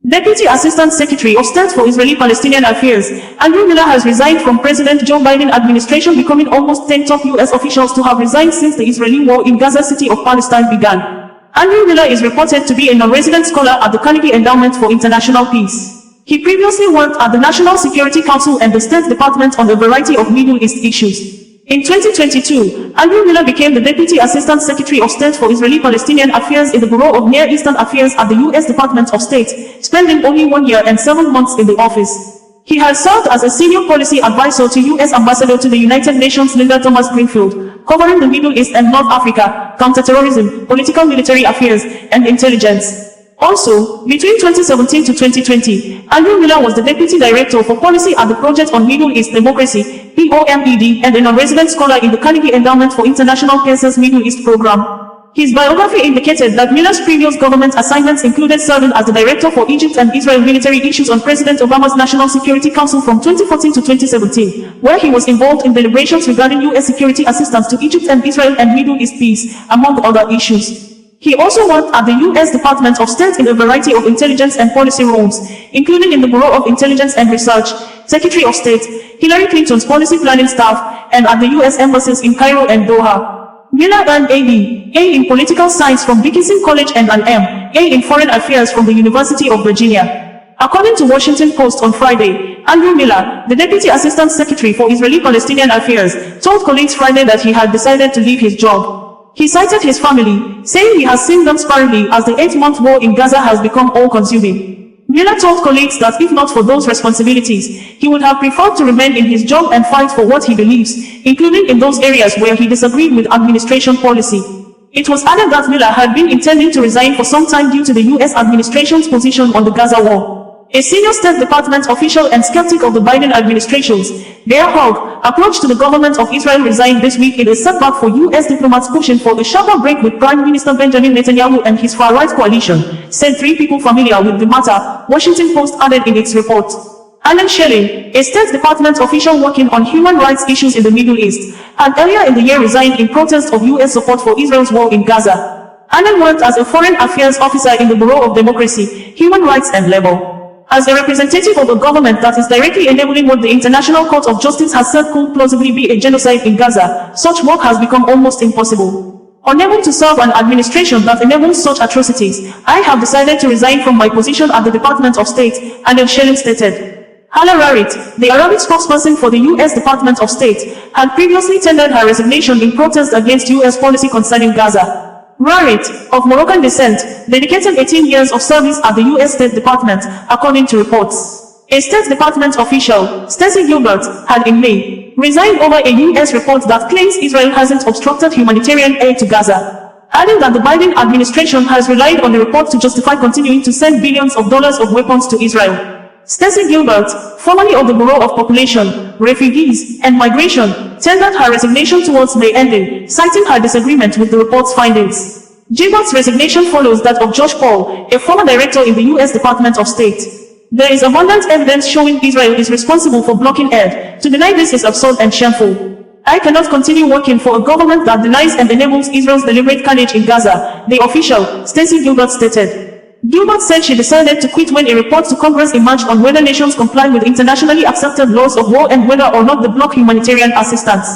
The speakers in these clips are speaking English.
Deputy Assistant Secretary of State for Israeli-Palestinian Affairs, Andrew Miller has resigned from President Joe Biden administration, becoming almost 10 top U.S. officials to have resigned since the Israeli war in Gaza city of Palestine began. Andrew Miller is reported to be a non-resident scholar at the Carnegie Endowment for International Peace. He previously worked at the National Security Council and the State Department on a variety of Middle East issues. In 2022, Andrew Miller became the Deputy Assistant Secretary of State for Israeli-Palestinian Affairs in the Bureau of Near Eastern Affairs at the U.S. Department of State, spending only 1 year and 7 months in the office. He has served as a senior policy advisor to U.S. Ambassador to the United Nations Linda Thomas-Greenfield, covering the Middle East and North Africa, counterterrorism, political military affairs, and intelligence. Also, between 2017 to 2020, Andrew Miller was the Deputy Director for Policy at the Project on Middle East Democracy, POMED, and a non-resident scholar in the Carnegie Endowment for International Peace's Middle East Program. His biography indicated that Miller's previous government assignments included serving as the Director for Egypt and Israel military issues on President Obama's National Security Council from 2014 to 2017, where he was involved in deliberations regarding U.S. security assistance to Egypt and Israel and Middle East peace, among other issues. He also worked at the U.S. Department of State in a variety of intelligence and policy roles, including in the Bureau of Intelligence and Research, Secretary of State, Hillary Clinton's policy planning staff, and at the U.S. embassies in Cairo and Doha. Miller earned A in Political Science from Dickinson College and an M.A. in Foreign Affairs from the University of Virginia. According to Washington Post on Friday, Andrew Miller, the Deputy Assistant Secretary for Israeli-Palestinian Affairs, told colleagues Friday that he had decided to leave his job. He cited his family, saying he has seen them sparingly as the 8-month war in Gaza has become all-consuming. Miller told colleagues that if not for those responsibilities, he would have preferred to remain in his job and fight for what he believes, including in those areas where he disagreed with administration policy. It was added that Miller had been intending to resign for some time due to the U.S. administration's position on the Gaza war. A senior State Department official and skeptic of the Biden administration's, Bear Hogg, approach to the government of Israel resigned this week in a setback for U.S. diplomats pushing for a sharper break with Prime Minister Benjamin Netanyahu and his far-right coalition, said 3 people familiar with the matter, Washington Post added in its report. Alan Shelling, a State Department official working on human rights issues in the Middle East, had earlier in the year resigned in protest of U.S. support for Israel's war in Gaza. Alan worked as a foreign affairs officer in the Bureau of Democracy, Human Rights and Labor. As a representative of a government that is directly enabling what the International Court of Justice has said could plausibly be a genocide in Gaza, such work has become almost impossible. Unable to serve an administration that enables such atrocities, I have decided to resign from my position at the Department of State, Alan Shelling stated. Hala Rarit, the Arabic spokesperson for the U.S. Department of State, had previously tendered her resignation in protest against U.S. policy concerning Gaza. Rarit, of Moroccan descent, dedicated 18 years of service at the U.S. State Department, according to reports. A State Department official, Stacey Gilbert, had in May resigned over a U.S. report that claims Israel hasn't obstructed humanitarian aid to Gaza, adding that the Biden administration has relied on the report to justify continuing to send billions of dollars of weapons to Israel. Stacey Gilbert, formerly of the Bureau of Population, Refugees, and Migration, tendered her resignation towards May ending, citing her disagreement with the report's findings. Gilbert's resignation follows that of Josh Paul, a former director in the U.S. Department of State. There is abundant evidence showing Israel is responsible for blocking aid. To deny this is absurd and shameful. I cannot continue working for a government that denies and enables Israel's deliberate carnage in Gaza, the official, Stacey Gilbert stated. Gilbert said she decided to quit when a report to Congress emerged on whether nations comply with internationally accepted laws of war and whether or not they block humanitarian assistance.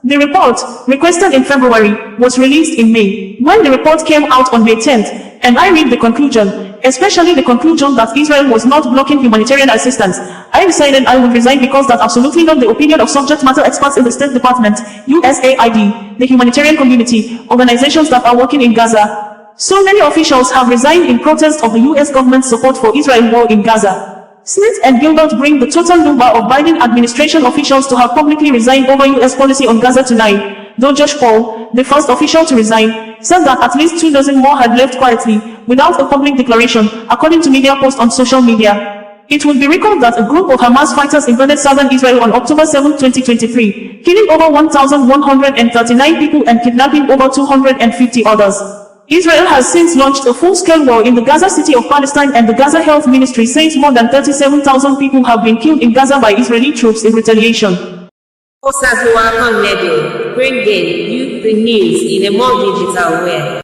The report, requested in February, was released in May. When the report came out on May 10th, and I read the conclusion, especially the conclusion that Israel was not blocking humanitarian assistance, I decided I would resign because that's absolutely not the opinion of subject matter experts in the State Department, USAID, the humanitarian community, organizations that are working in Gaza. So many officials have resigned in protest of the U.S. government's support for Israel war in Gaza. Smith and Gilbert bring the total number of Biden administration officials to have publicly resigned over U.S. policy on Gaza to 9, though Josh Paul, the first official to resign, said that at least 24 more had left quietly, without a public declaration, according to media posts on social media. It would be recalled that a group of Hamas fighters invaded southern Israel on October 7, 2023, killing over 1,139 people and kidnapping over 250 others. Israel has since launched a full-scale war in the Gaza city of Palestine, and the Gaza Health Ministry says more than 37,000 people have been killed in Gaza by Israeli troops in retaliation. OsazuwaAkonedo, bringing you the news in a more digital way.